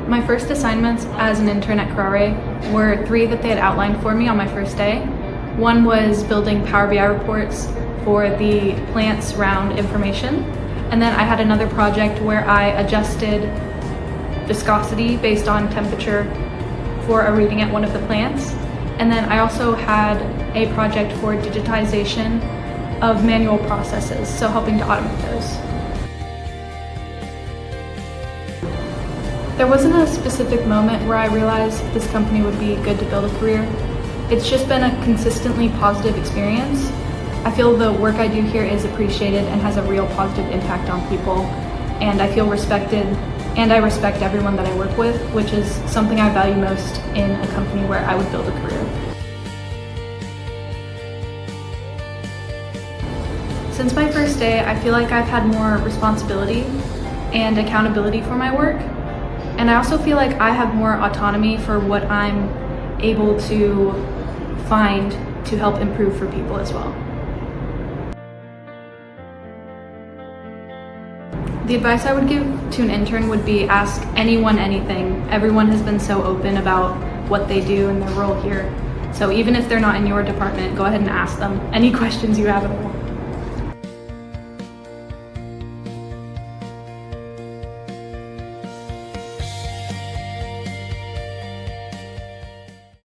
My first assignments as an intern at Kuraray were 3 that they had outlined for me on my first day. One was building Power BI reports for the plants round information. And then I had another project where I adjusted viscosity based on temperature for a reading at one of the plants. And then I also had a project for digitization of manual processes, so helping to automate those. There wasn't a specific moment where I realized this company would be good to build a career. It's just been a consistently positive experience. I feel the work I do here is appreciated and has a real positive impact on people, and I feel respected, and I respect everyone that I work with, which is something I value most in a company where I would build a career. Since my first day, I feel like I've had more responsibility and accountability for my work, and I also feel like I have more autonomy for what I'm able to find to help improve for people as well. The advice I would give to an intern would be ask anyone anything. Everyone has been so open about what they do and their role here. So even if they're not in your department, go ahead and ask them any questions you have at all.